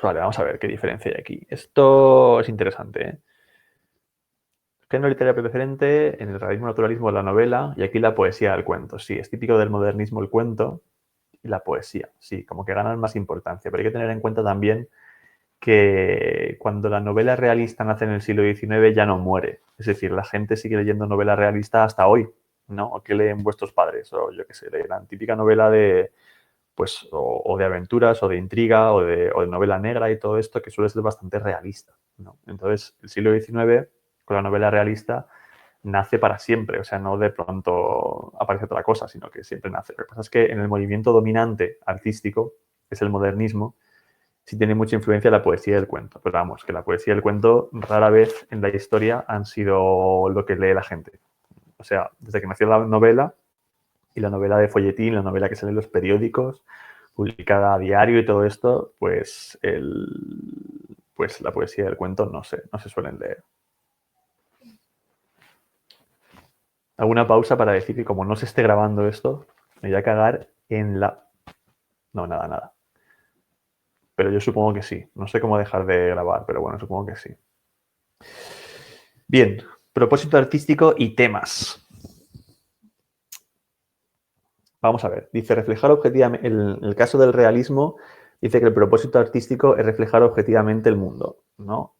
Vale, vamos a ver qué diferencia hay aquí. Esto es interesante, ¿eh? Género literario preferente, en el realismo-naturalismo la novela y aquí la poesía del cuento. Sí, es típico del modernismo el cuento y la poesía, sí, como que ganan más importancia. Pero hay que tener en cuenta también que cuando la novela realista nace en el siglo XIX ya no muere. Es decir, la gente sigue leyendo novela realista hasta hoy, ¿no? ¿O qué leen vuestros padres? O yo qué sé, leen la típica novela de, pues, o de aventuras, o de intriga, o de novela negra y todo esto, que suele ser bastante realista, ¿no? Entonces, el siglo XIX, con la novela realista, nace para siempre, o sea, no de pronto aparece otra cosa, sino que siempre nace. Lo que pasa es que en el movimiento dominante artístico, que es el modernismo, sí tiene mucha influencia la poesía del cuento. Pero vamos, que la poesía del cuento rara vez en la historia han sido lo que lee la gente. O sea, desde que nació la novela, y la novela de folletín, la novela que sale en los periódicos, publicada a diario y todo esto, pues, pues la poesía del cuento no se suelen leer. Hago una pausa para decir que como no se esté grabando esto, me voy a cagar en la... No, nada, nada. Pero yo supongo que sí. No sé cómo dejar de grabar, pero bueno, supongo que sí. Bien, propósito artístico y temas. Vamos a ver, dice reflejar objetivamente, en el caso del realismo, dice que el propósito artístico es reflejar objetivamente el mundo, ¿no?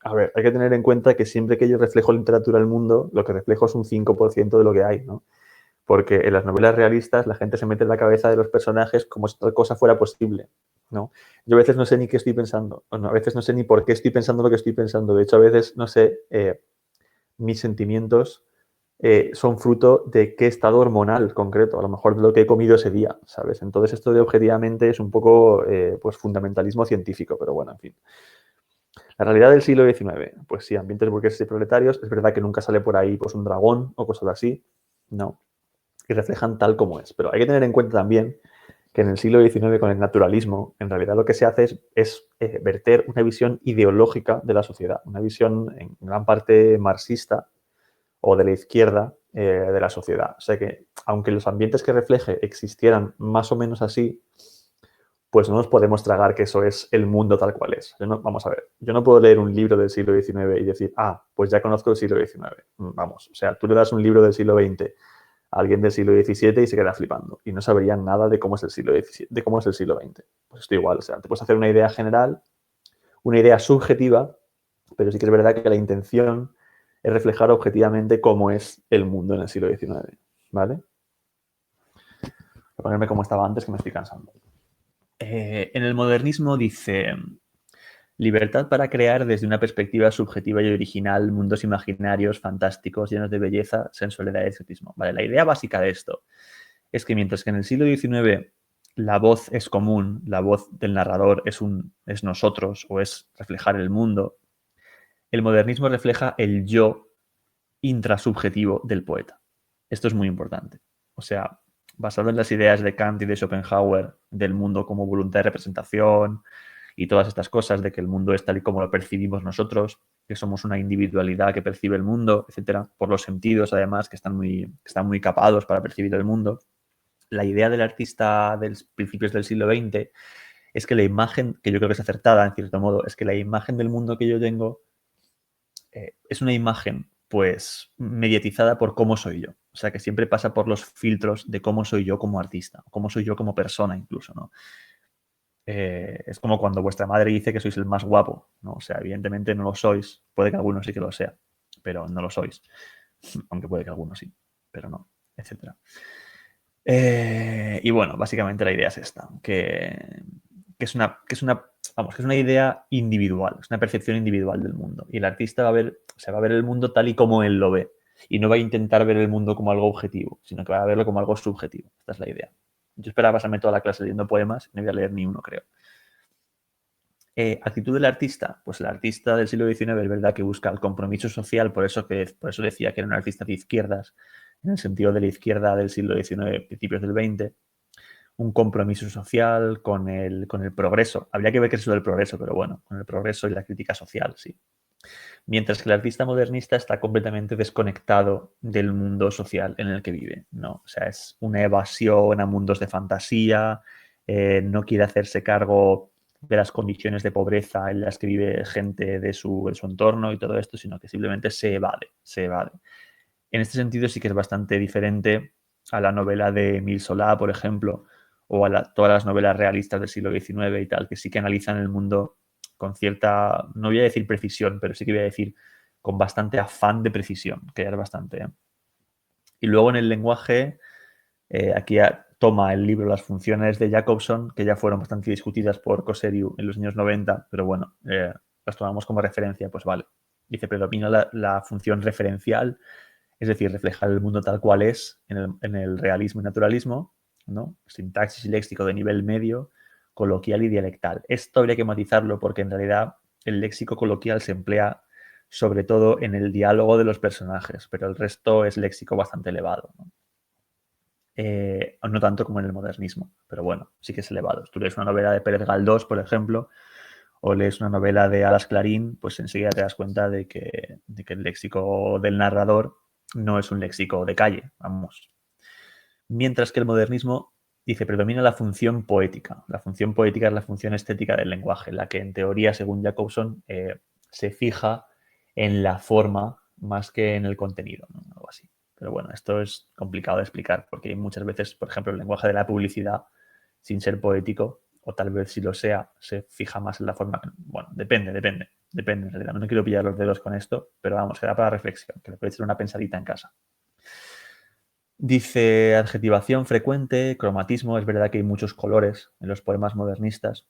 A ver, hay que tener en cuenta que siempre que yo reflejo literatura del mundo, lo que reflejo es un 5% de lo que hay, ¿no? Porque en las novelas realistas la gente se mete en la cabeza de los personajes como si tal cosa fuera posible, ¿no? Yo a veces no sé ni qué estoy pensando, o no, a veces no sé ni por qué estoy pensando lo que estoy pensando. De hecho, a veces no sé mis sentimientos son fruto de qué estado hormonal concreto, a lo mejor de lo que he comido ese día, ¿sabes? Entonces esto de objetivamente es un poco pues fundamentalismo científico, pero bueno, en fin. La realidad del siglo XIX, pues sí, ambientes burgueses y proletarios, es verdad que nunca sale por ahí pues un dragón o cosas así, no, y reflejan tal como es, pero hay que tener en cuenta también que en el siglo XIX con el naturalismo, en realidad lo que se hace es verter una visión ideológica de la sociedad, una visión en gran parte marxista, o de la izquierda de la sociedad. O sea que, aunque los ambientes que refleje existieran más o menos así, pues no nos podemos tragar que eso es el mundo tal cual es. Vamos a ver, yo no puedo leer un libro del siglo XIX y decir, ah, pues ya conozco el siglo XIX. Vamos, o sea, tú le das un libro del siglo XX a alguien del siglo XVII y se queda flipando y no sabrían nada de cómo es el siglo XVII, de cómo es el siglo XX. Pues esto igual, o sea, te puedes hacer una idea general, una idea subjetiva, pero sí que es verdad que la intención es reflejar objetivamente cómo es el mundo en el siglo XIX, ¿vale? Voy a ponerme como estaba antes, que me estoy cansando. En el modernismo dice libertad para crear desde una perspectiva subjetiva y original mundos imaginarios, fantásticos, llenos de belleza, sensualidad y exotismo. Vale, la idea básica de esto es que mientras que en el siglo XIX la voz es común, la voz del narrador es nosotros o es reflejar el mundo, el modernismo refleja el yo intrasubjetivo del poeta. Esto es muy importante. O sea, basado en las ideas de Kant y de Schopenhauer del mundo como voluntad de representación y todas estas cosas de que el mundo es tal y como lo percibimos nosotros, que somos una individualidad que percibe el mundo, etcétera, por los sentidos además que están muy capados para percibir el mundo. La idea del artista de principios del siglo XX es que la imagen, que yo creo que es acertada en cierto modo, es que la imagen del mundo que yo tengo es una imagen pues mediatizada por cómo soy yo. O sea, que siempre pasa por los filtros de cómo soy yo como artista, cómo soy yo como persona incluso, ¿no? Es como cuando vuestra madre dice que sois el más guapo, ¿no? O sea, evidentemente no lo sois, puede que algunos sí que lo sea, pero no lo sois, aunque puede que algunos sí, pero no, etcétera. Y bueno, básicamente la idea es esta, vamos, que es una idea individual, es una percepción individual del mundo. Y el artista va a ver el mundo tal y como él lo ve. Y no va a intentar ver el mundo como algo objetivo, sino que va a verlo como algo subjetivo. Esta es la idea. Yo esperaba pasarme toda la clase leyendo poemas y no voy a leer ni uno, creo. Actitud del artista. Pues el artista del siglo XIX es verdad que busca el compromiso social, por eso decía que era un artista de izquierdas, en el sentido de la izquierda del siglo XIX, principios del XX, un compromiso social con el progreso. Habría que ver qué es eso del progreso, pero bueno, con el progreso y la crítica social, sí. Mientras que el artista modernista está completamente desconectado del mundo social en el que vive, ¿no? O sea, es una evasión a mundos de fantasía, no quiere hacerse cargo de las condiciones de pobreza en las que vive gente de su entorno y todo esto, sino que simplemente se evade, se evade. En este sentido sí que es bastante diferente a la novela de Émile Zola, por ejemplo, o a todas las novelas realistas del siglo XIX y tal, que sí que analizan el mundo con cierta, no voy a decir precisión, pero sí que voy a decir con bastante afán de precisión, que ya es bastante. Y luego en el lenguaje, aquí ya toma el libro Las funciones de Jacobson, que ya fueron bastante discutidas por Cosseriu en los años 90, pero bueno, las tomamos como referencia, pues vale. Dice, predomina la función referencial, es decir, reflejar el mundo tal cual es en el realismo y naturalismo, ¿no? Sintaxis y léxico de nivel medio, coloquial y dialectal. Esto habría que matizarlo porque en realidad el léxico coloquial se emplea sobre todo en el diálogo de los personajes, pero el resto es léxico bastante elevado, ¿no? No tanto como en el modernismo, pero bueno, sí que es elevado. Tú lees una novela de Pérez Galdós, por ejemplo, o lees una novela de Alas Clarín, pues enseguida te das cuenta de que el léxico del narrador no es un léxico de calle, vamos. Mientras que el modernismo dice, predomina la función poética. La función poética es la función estética del lenguaje, la que en teoría, según Jacobson, se fija en la forma más que en el contenido, ¿no? Algo así. Pero bueno, esto es complicado de explicar porque hay muchas veces, por ejemplo, el lenguaje de la publicidad, sin ser poético, o tal vez si lo sea, se fija más en la forma. Bueno, depende en realidad. No me quiero pillar los dedos con esto, pero vamos, queda para reflexión, que le podéis echar una pensadita en casa. Dice adjetivación frecuente, cromatismo, es verdad que hay muchos colores en los poemas modernistas,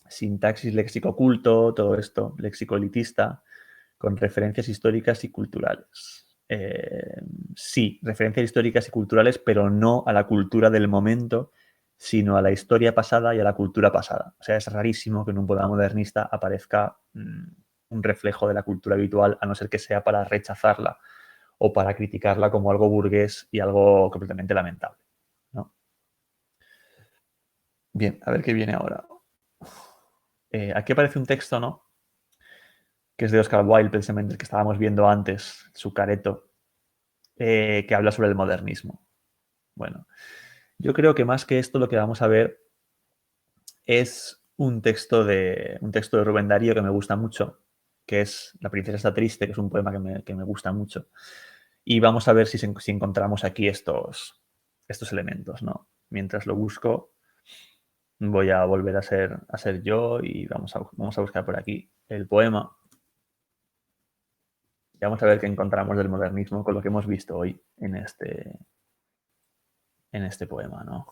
sintaxis, léxico culto, todo esto, léxico elitista, con referencias históricas y culturales. Sí, referencias históricas y culturales, pero no a la cultura del momento, sino a la historia pasada y a la cultura pasada. O sea, es rarísimo que en un poema modernista aparezca un reflejo de la cultura habitual, a no ser que sea para rechazarla o para criticarla como algo burgués y algo completamente lamentable, ¿no? Bien, a ver qué viene ahora. Aquí aparece un texto, ¿no? Que es de Oscar Wilde, precisamente, el que estábamos viendo antes, su careto, que habla sobre el modernismo. Bueno, yo creo que más que esto lo que vamos a ver es un texto de Rubén Darío que me gusta mucho, que es La princesa está triste, que es un poema que me gusta mucho. Y vamos a ver si encontramos aquí estos elementos, ¿no? Mientras lo busco, voy a volver a ser yo y vamos a buscar por aquí el poema. Y vamos a ver qué encontramos del modernismo con lo que hemos visto hoy en este poema, ¿no?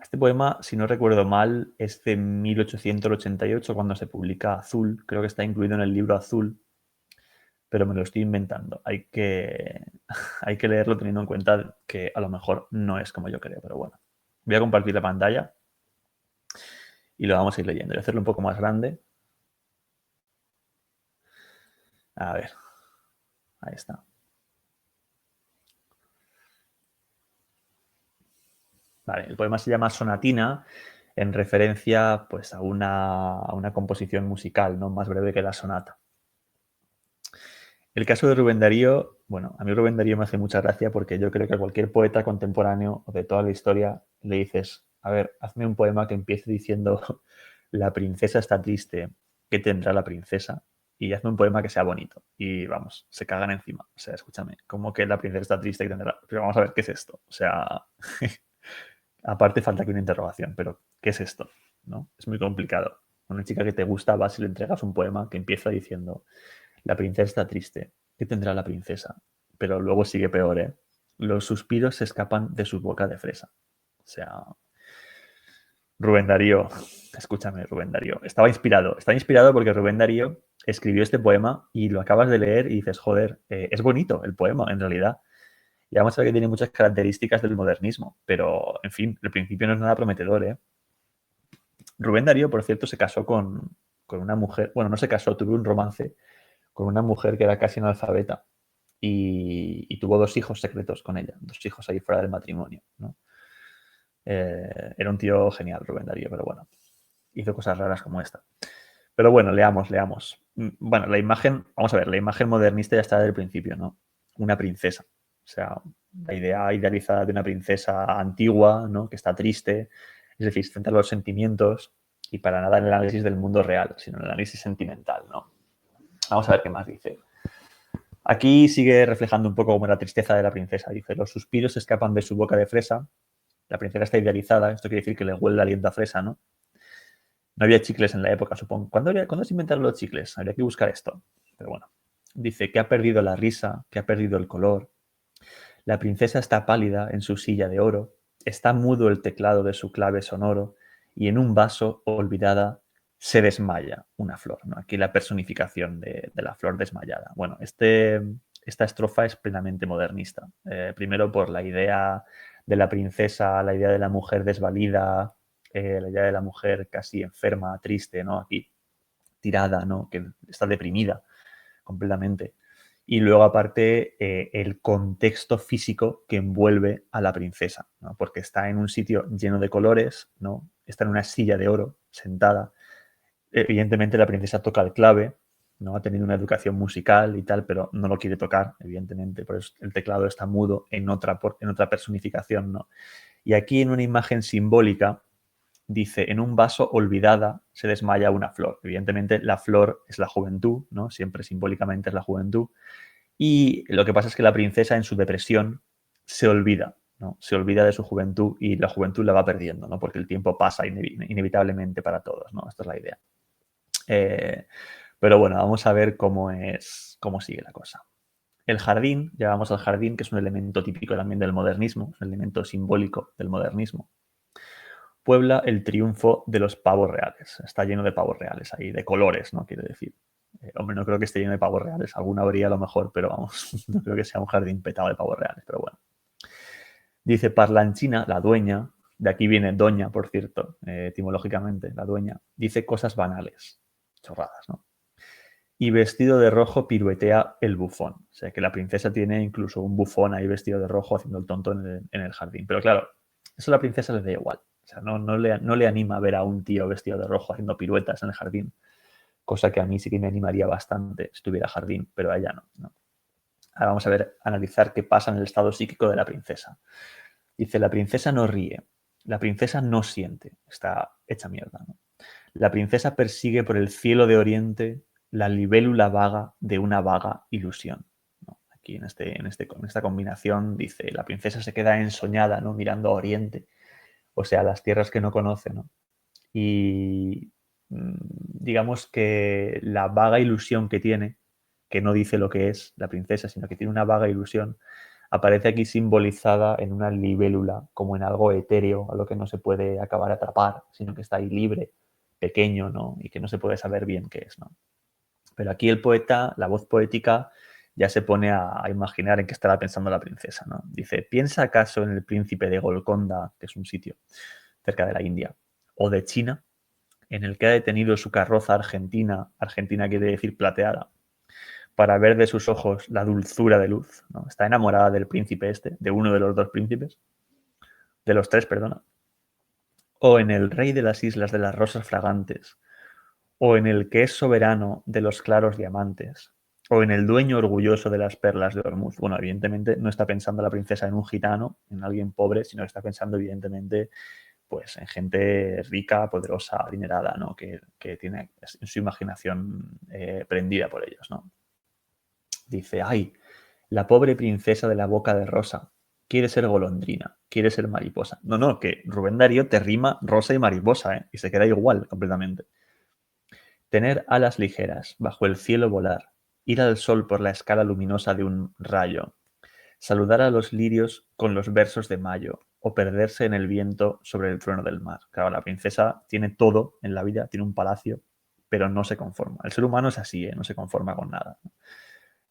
Este poema, si no recuerdo mal, es de 1888 cuando se publica Azul. Creo que está incluido en el libro Azul, pero me lo estoy inventando. Hay que leerlo teniendo en cuenta que a lo mejor no es como yo creo, pero bueno. Voy a compartir la pantalla y lo vamos a ir leyendo. Voy a hacerlo un poco más grande. A ver, ahí está. Vale, el poema se llama Sonatina en referencia pues, a una composición musical, ¿no? Más breve que la sonata. El caso de Rubén Darío, bueno, a mí Rubén Darío me hace mucha gracia porque yo creo que a cualquier poeta contemporáneo o de toda la historia le dices, a ver, hazme un poema que empiece diciendo la princesa está triste, ¿qué tendrá la princesa? y hazme un poema que sea bonito. Y vamos, se cagan encima. O sea, escúchame, como que la princesa está triste y tendrá... Pero vamos a ver, ¿qué es esto? O sea, aparte falta que una interrogación, pero ¿qué es esto? ¿No? Es muy complicado. Una chica que te gusta, vas y le entregas un poema que empieza diciendo, la princesa está triste. ¿Qué tendrá la princesa? Pero luego sigue peor, ¿eh? Los suspiros se escapan de su boca de fresa. O sea, Rubén Darío, escúchame, Rubén Darío. Estaba inspirado porque Rubén Darío escribió este poema y lo acabas de leer y dices, joder, es bonito el poema, en realidad. Y vamos a ver que tiene muchas características del modernismo, pero, en fin, el principio no es nada prometedor, ¿eh? Rubén Darío, por cierto, se casó con una mujer, bueno, no se casó, tuvo un romance con una mujer que era casi analfabeta y tuvo 2 hijos secretos con ella, 2 hijos ahí fuera del matrimonio, ¿no? Era un tío genial, Rubén Darío, pero bueno, hizo cosas raras como esta. Pero bueno, leamos. Bueno, la imagen, vamos a ver, la imagen modernista ya está desde el principio, ¿no? Una princesa. O sea, la idea idealizada de una princesa antigua, ¿no? Que está triste, es decir, centra los sentimientos y para nada en el análisis del mundo real, sino en el análisis sentimental, ¿no? Vamos a ver qué más dice. Aquí sigue reflejando un poco como la tristeza de la princesa. Dice, los suspiros escapan de su boca de fresa. La princesa está idealizada, esto quiere decir que le huele el aliento a fresa, ¿no? No había chicles en la época, supongo. ¿Cuándo se inventaron los chicles? Habría que buscar esto. Pero bueno. Dice que ha perdido la risa, que ha perdido el color. La princesa está pálida en su silla de oro. Está mudo el teclado de su clave sonoro. Y en un vaso, olvidada, se desmaya una flor, ¿no? Aquí la personificación de la flor desmayada. Bueno, esta estrofa es plenamente modernista. Primero por la idea de la princesa, la idea de la mujer desvalida, la idea de la mujer casi enferma, triste, ¿no? Aquí tirada, ¿no? Que está deprimida completamente. Y luego, aparte, el contexto físico que envuelve a la princesa, ¿no? Porque está en un sitio lleno de colores, ¿no? Está en una silla de oro, sentada. Evidentemente, la princesa toca el clave, ¿no? Ha tenido una educación musical y tal, pero no lo quiere tocar, evidentemente. Por eso el teclado está mudo en otra personificación, ¿no? Y aquí, en una imagen simbólica, dice, en un vaso olvidada se desmaya una flor. Evidentemente, la flor es la juventud, ¿no? Siempre simbólicamente es la juventud. Y lo que pasa es que la princesa en su depresión se olvida, ¿no? Se olvida de su juventud y la juventud la va perdiendo, ¿no? Porque el tiempo pasa inevitablemente para todos, ¿no? Esta es la idea. Pero bueno, vamos a ver cómo sigue la cosa. El jardín, llamamos al jardín, que es un elemento típico también del modernismo, un elemento simbólico del modernismo. Puebla el triunfo de los pavos reales. Está lleno de pavos reales ahí, de colores, ¿no? Quiero decir. Hombre, no creo que esté lleno de pavos reales. Alguna habría a lo mejor, pero vamos, no creo que sea un jardín petado de pavos reales, pero bueno. Dice Parlanchina, la dueña, de aquí viene doña, por cierto, etimológicamente, la dueña, dice cosas banales, chorradas, ¿no? Y vestido de rojo piruetea el bufón. O sea, que la princesa tiene incluso un bufón ahí vestido de rojo haciendo el tonto en el jardín. Pero claro, eso a la princesa le da igual. O sea, no le anima ver a un tío vestido de rojo haciendo piruetas en el jardín. Cosa que a mí sí que me animaría bastante si tuviera jardín, pero a ella no. Ahora vamos a analizar qué pasa en el estado psíquico de la princesa. Dice, la princesa no ríe, la princesa no siente, está hecha mierda, ¿no? La princesa persigue por el cielo de oriente la libélula vaga de una vaga ilusión, ¿no? Aquí en esta combinación dice, la princesa se queda ensoñada, ¿no? Mirando a oriente, o sea, las tierras que no conoce, ¿no? Y digamos que la vaga ilusión que tiene, que no dice lo que es la princesa, sino que tiene una vaga ilusión, aparece aquí simbolizada en una libélula, como en algo etéreo, a lo que no se puede acabar de atrapar, sino que está ahí libre, pequeño, ¿no? Y que no se puede saber bien qué es, ¿no? Pero aquí el poeta, la voz poética, ya se pone a imaginar en qué estará pensando la princesa, ¿no? Dice, ¿piensa acaso en el príncipe de Golconda, que es un sitio cerca de la India, o de China, en el que ha detenido su carroza argentina, argentina quiere decir plateada, para ver de sus ojos la dulzura de luz, ¿no? Está enamorada del príncipe de uno de los dos príncipes, de los tres, perdona. O en el rey de las islas de las rosas fragantes, o en el que es soberano de los claros diamantes, o en el dueño orgulloso de las perlas de Hormuz. Bueno, evidentemente no está pensando la princesa en un gitano, en alguien pobre, sino que está pensando evidentemente pues en gente rica, poderosa, adinerada, ¿no? Que tiene su imaginación prendida por ellos, ¿no? Dice, ay, la pobre princesa de la boca de rosa quiere ser golondrina, quiere ser mariposa. No, no, que Rubén Darío te rima rosa y mariposa, ¿eh? Y se queda igual completamente. Tener alas ligeras, bajo el cielo volar, ir al sol por la escala luminosa de un rayo, saludar a los lirios con los versos de mayo, o perderse en el viento sobre el trueno del mar. Claro, la princesa tiene todo en la vida, tiene un palacio, pero no se conforma. El ser humano es así, ¿eh? No se conforma con nada.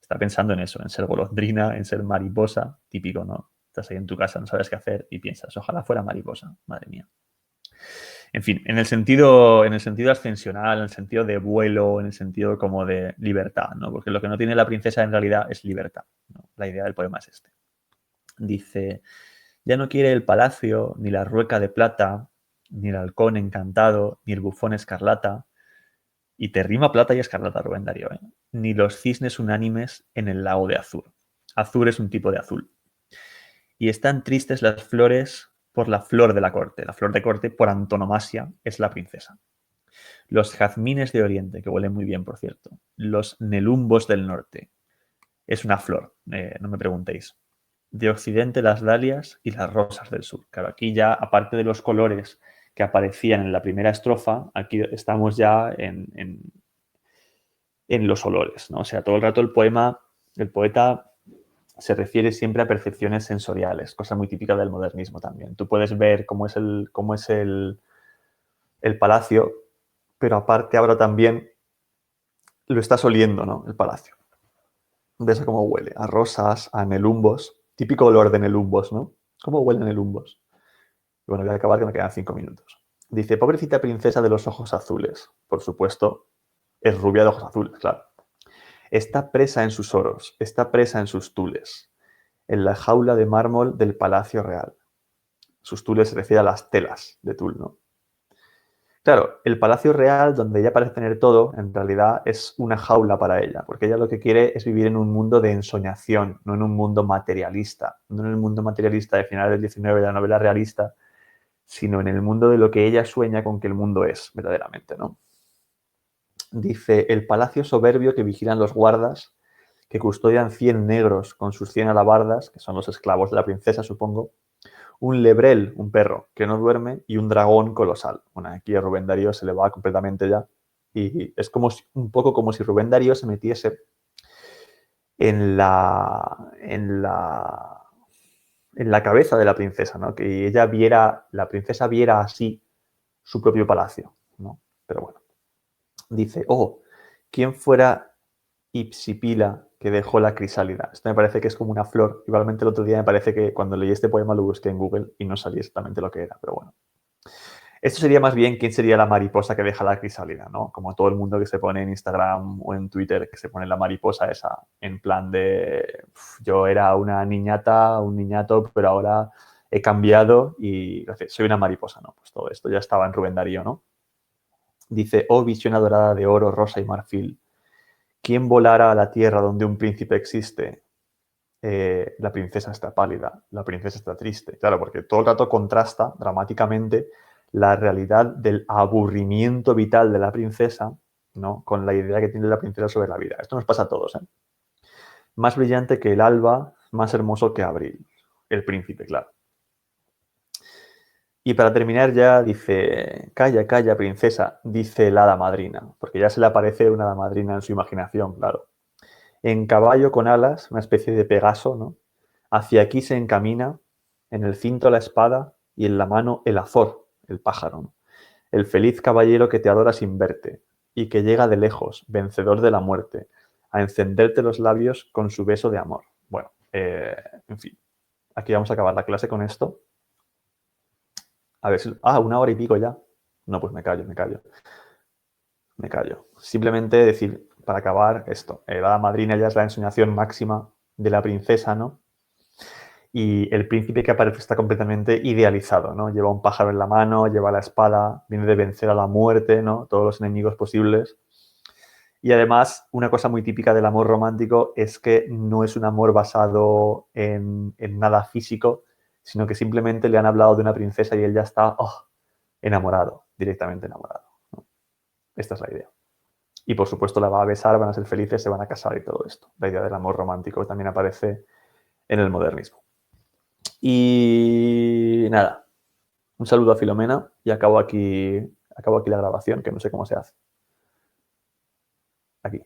Está pensando en eso, en ser golondrina, en ser mariposa, típico, ¿no? Estás ahí en tu casa, no sabes qué hacer y piensas, ojalá fuera mariposa, madre mía. En fin, en el sentido ascensional, en el sentido de vuelo, en el sentido como de libertad, ¿no? Porque lo que no tiene la princesa en realidad es libertad, ¿no? La idea del poema es este. Dice, ya no quiere el palacio, ni la rueca de plata, ni el halcón encantado, ni el bufón escarlata, y te rima plata y escarlata, Rubén Darío, ¿eh? Ni los cisnes unánimes en el lago de azur. Azur es un tipo de azul. Y están tristes las flores por la flor de la corte. La flor de corte, por antonomasia, es la princesa. Los jazmines de oriente, que huelen muy bien, por cierto. Los nelumbos del norte. Es una flor, no me preguntéis. De occidente las dalias y las rosas del sur. Claro, aquí ya, aparte de los colores que aparecían en la primera estrofa, aquí estamos ya en los olores, ¿no? O sea, todo el rato el poeta se refiere siempre a percepciones sensoriales, cosa muy típica del modernismo también. Tú puedes ver cómo es el palacio, pero aparte ahora también lo estás oliendo, ¿no? El palacio. Ves a cómo huele, a rosas, a nelumbos, típico olor de nelumbos, ¿no? ¿Cómo huelen nelumbos? Y bueno, voy a acabar que me quedan 5 minutos. Dice, pobrecita princesa de los ojos azules. Por supuesto, es rubia de ojos azules, claro. Está presa en sus oros, está presa en sus tules, en la jaula de mármol del Palacio Real. Sus tules se refiere a las telas de tul, ¿no? Claro, el Palacio Real, donde ella parece tener todo, en realidad es una jaula para ella, porque ella lo que quiere es vivir en un mundo de ensoñación, no en un mundo materialista, no en el mundo materialista de finales del 19 de la novela realista, sino en el mundo de lo que ella sueña con que el mundo es, verdaderamente, ¿no? Dice, el palacio soberbio que vigilan los guardas, que custodian 100 negros con sus 100 alabardas, que son los esclavos de la princesa, supongo, un lebrel, un perro, que no duerme, y un dragón colosal. Bueno, aquí a Rubén Darío se le va completamente ya. Y es como un poco como si Rubén Darío se metiese en la cabeza de la princesa, ¿no? Que la princesa viera así su propio palacio, ¿no? Pero bueno. Dice, oh, ¿quién fuera Ipsipila que dejó la crisálida? Esto me parece que es como una flor. Igualmente el otro día me parece que cuando leí este poema lo busqué en Google y no sabía exactamente lo que era, pero bueno. Esto sería más bien quién sería la mariposa que deja la crisálida, ¿no? Como todo el mundo que se pone en Instagram o en Twitter, que se pone la mariposa esa, en plan de yo era una niñata, un niñato, pero ahora he cambiado y soy una mariposa, ¿no? Pues todo esto ya estaba en Rubén Darío, ¿no? Dice, oh visión adorada de oro, rosa y marfil, ¿quién volara a la tierra donde un príncipe existe? La princesa está pálida, la princesa está triste. Claro, porque todo el rato contrasta dramáticamente la realidad del aburrimiento vital de la princesa, ¿no? Con la idea que tiene la princesa sobre la vida. Esto nos pasa a todos, ¿eh? Más brillante que el alba, más hermoso que abril. El príncipe, claro. Y para terminar ya dice, calla, calla, princesa, dice la hada madrina, porque ya se le aparece una hada madrina en su imaginación, claro. En caballo con alas, una especie de Pegaso, ¿no? Hacia aquí se encamina, en el cinto la espada y en la mano el azor, el pájaro, ¿no? El feliz caballero que te adora sin verte y que llega de lejos, vencedor de la muerte, a encenderte los labios con su beso de amor. Bueno, en fin, aquí vamos a acabar la clase con esto. A ver si... Ah, 1 hora y pico ya. No, pues me callo. Me callo. Simplemente decir, para acabar, esto. La hada madrina ya es la ensoñación máxima de la princesa, ¿no? Y el príncipe que aparece está completamente idealizado, ¿no? Lleva un pájaro en la mano, lleva la espada, viene de vencer a la muerte, ¿no? Todos los enemigos posibles. Y además, una cosa muy típica del amor romántico es que no es un amor basado en nada físico, sino que simplemente le han hablado de una princesa y él ya está, oh, enamorado, directamente enamorado, ¿no? Esta es la idea. Y por supuesto la va a besar, van a ser felices, se van a casar y todo esto. La idea del amor romántico también aparece en el modernismo. Y nada, un saludo a Filomena y acabo aquí la grabación, que no sé cómo se hace. Aquí.